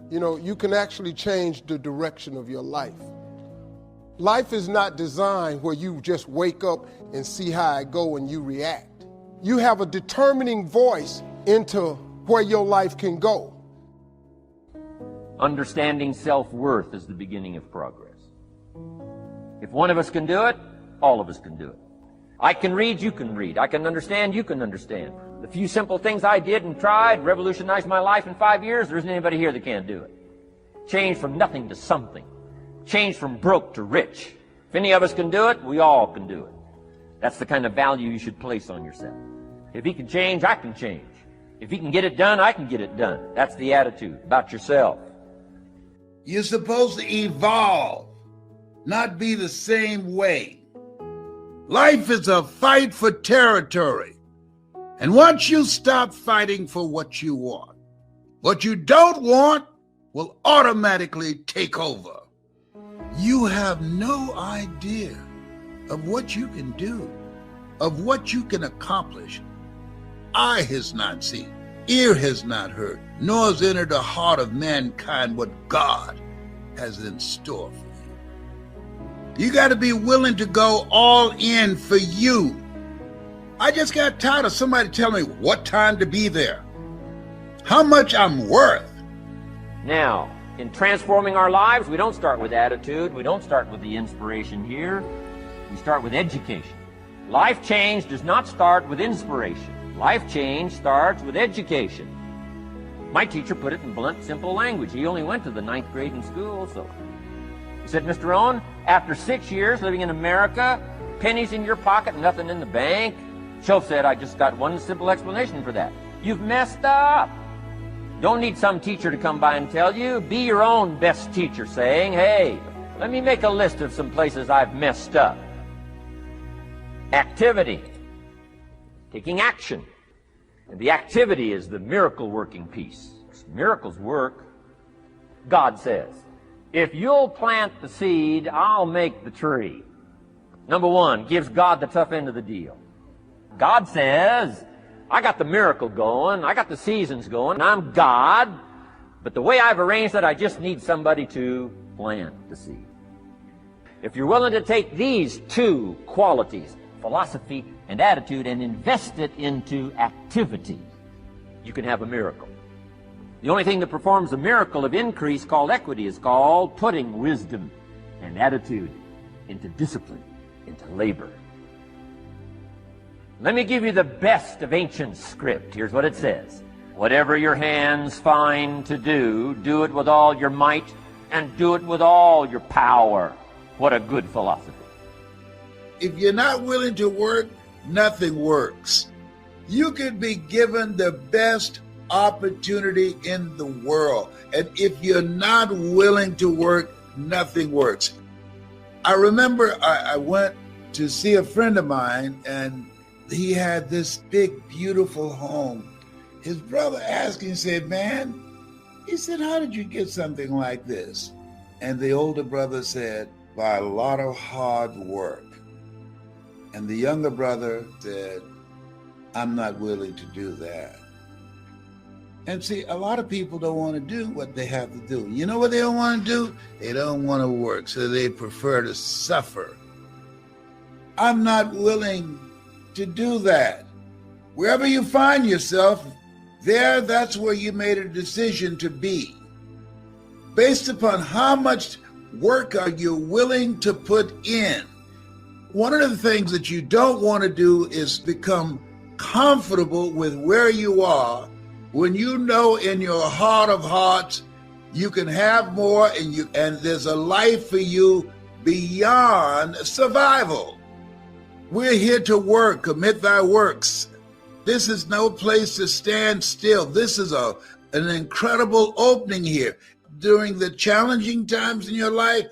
You know, you can actually change the direction of your life. Life is not designed where you just wake up and see how it go and you react. You have a determining voice into where your life can go. Understanding self-worth is the beginning of progress. If one of us can do it, all of us can do it. I can read, you can read. I can understand, you can understand. The few simple things I did and tried revolutionized my life in 5 years. There isn't anybody here that can't do it. Change from nothing to something. Change from broke to rich. If any of us can do it, we all can do it. That's the kind of value you should place on yourself. If he can change, I can change. If he can get it done, I can get it done. That's the attitude about yourself. You're supposed to evolve, not be the same way. Life is a fight for territory. And once you stop fighting for what you want, what you don't want will automatically take over. You have no idea of what you can do, of what you can accomplish. Eye has not seen, ear has not heard, nor has entered the heart of mankind what God has in store for you. You got to be willing to go all in for you. I just got tired of somebody telling me what time to be there, how much I'm worth. Now, in transforming our lives, we don't start with attitude. We don't start with the inspiration here. We start with education. Life change does not start with inspiration. Life change starts with education. My teacher put it in blunt, simple language. He only went to the 9th grade in school, so. He said, Mr. Owen, after 6 years living in America, pennies in your pocket, nothing in the bank. Shoaff said, I just got one simple explanation for that. You've messed up. Don't need some teacher to come by and tell you. Be your own best teacher, saying, hey, let me make a list of some places I've messed up. Activity. Taking action. And the activity is the miracle working piece. Miracles work. God says, if you'll plant the seed, I'll make the tree. Number one, gives God the tough end of the deal. God says, I got the miracle going, I got the seasons going, and I'm God, but the way I've arranged it, I just need somebody to plant the seed. If you're willing to take these two qualities, philosophy and attitude, and invest it into activity, you can have a miracle. The only thing that performs a miracle of increase called equity is called putting wisdom and attitude into discipline, into labor. Let me give you the best of ancient script. Here's what it says. Whatever your hands find to do, do it with all your might and do it with all your power. What a good philosophy. If you're not willing to work, nothing works. You could be given the best opportunity in the world, and if you're not willing to work, nothing works. I remember I went to see a friend of mine, and he had this big, beautiful home. His brother asked him, said, man, he said, how did you get something like this? And the older brother said, by a lot of hard work. And the younger brother said, I'm not willing to do that. And see, a lot of people don't want to do what they have to do. You know what they don't want to do? They don't want to work, so they prefer to suffer. I'm not willing to do that. Wherever you find yourself, that's where you made a decision to be. Based upon how much work are you willing to put in. One of the things that you don't want to do is become comfortable with where you are when you know in your heart of hearts you can have more and there's a life for you beyond survival. We're here to work, commit thy works. This is no place to stand still. This is an incredible opening here. During the challenging times in your life,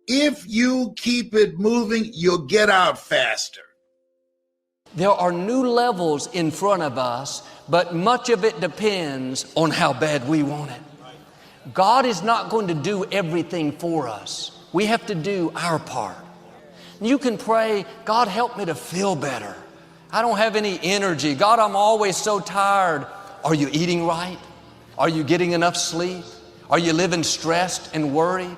if you keep it moving, you'll get out faster. There are new levels in front of us, but much of it depends on how bad we want it. God is not going to do everything for us. We have to do our part. You can pray, God, help me to feel better. I don't have any energy. God, I'm always so tired. Are you eating right? Are you getting enough sleep? Are you living stressed and worried?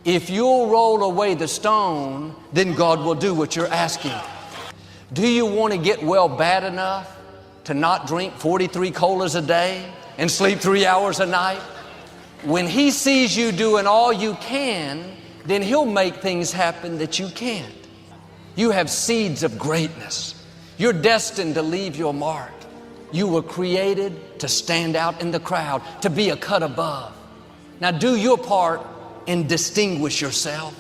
If you'll roll away the stone, then God will do what you're asking. Do you want to get well bad enough to not drink 43 colas a day and sleep 3 hours a night? When He sees you doing all you can, then He'll make things happen that you can't. You have seeds of greatness. You're destined to leave your mark. You were created to stand out in the crowd, to be a cut above. Now do your part and distinguish yourself.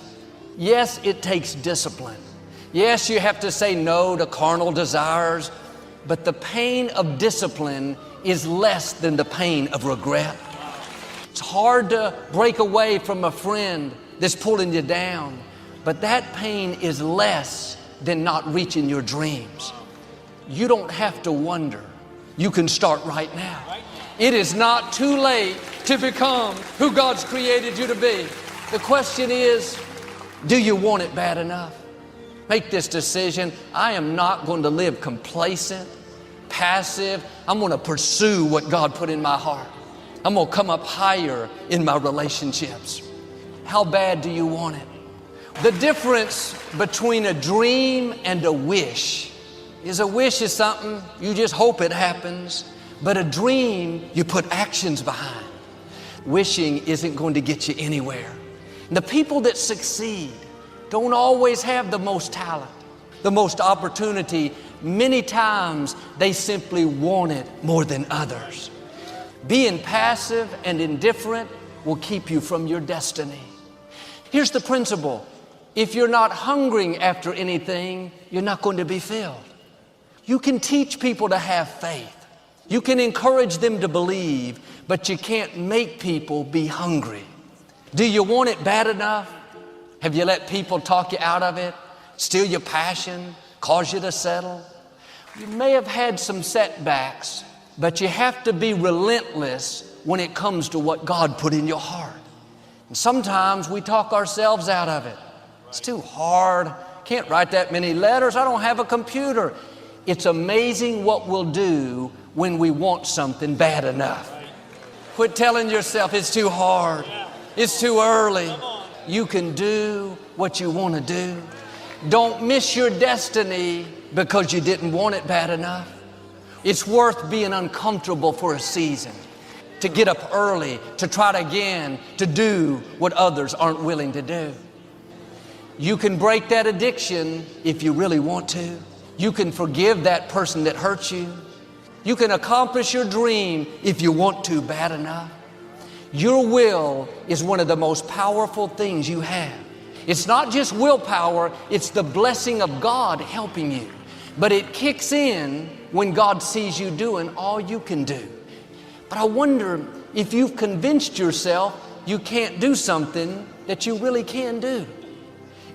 Yes, it takes discipline. Yes, you have to say no to carnal desires, but the pain of discipline is less than the pain of regret. It's hard to break away from a friend that's pulling you down, but that pain is less than not reaching your dreams. You don't have to wonder. You can start right now. It is not too late to become who God's created you to be. The question is, do you want it bad enough? Make this decision. I am not going to live complacent, passive. I'm going to pursue what God put in my heart. I'm going to come up higher in my relationships. How bad do you want it? The difference between a dream and a wish is something you just hope it happens, but a dream you put actions behind. Wishing isn't going to get you anywhere. And the people that succeed don't always have the most talent, the most opportunity. Many times they simply want it more than others. Being passive and indifferent will keep you from your destiny. Here's the principle. If you're not hungering after anything, you're not going to be filled. You can teach people to have faith. You can encourage them to believe, but you can't make people be hungry. Do you want it bad enough? Have you let people talk you out of it, steal your passion, cause you to settle? You may have had some setbacks, but you have to be relentless when it comes to what God put in your heart. And sometimes we talk ourselves out of it. It's too hard. Can't write that many letters. I don't have a computer. It's amazing what we'll do when we want something bad enough. Quit telling yourself it's too hard. It's too early. You can do what you want to do. Don't miss your destiny because you didn't want it bad enough. It's worth being uncomfortable for a season, to get up early, to try it again, to do what others aren't willing to do. You can break that addiction if you really want to. You can forgive that person that hurt you. You can accomplish your dream if you want to bad enough. Your will is one of the most powerful things you have. It's not just willpower, it's the blessing of God helping you. But it kicks in when God sees you doing all you can do. But I wonder if you've convinced yourself you can't do something that you really can do.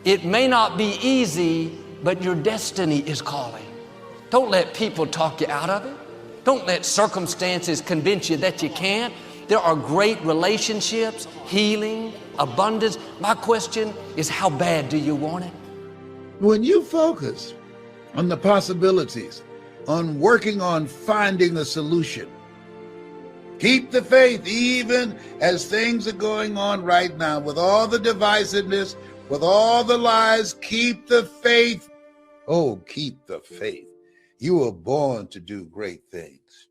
It may not be easy, but your destiny is calling. Don't let people talk you out of it. Don't let circumstances convince you that you can't. There are great relationships, healing, abundance. My question is, how bad do you want it? When you focus on the possibilities, on working on finding a solution, keep the faith even as things are going on right now with all the divisiveness, with all the lies. Keep the faith. Oh, keep the faith. You were born to do great things.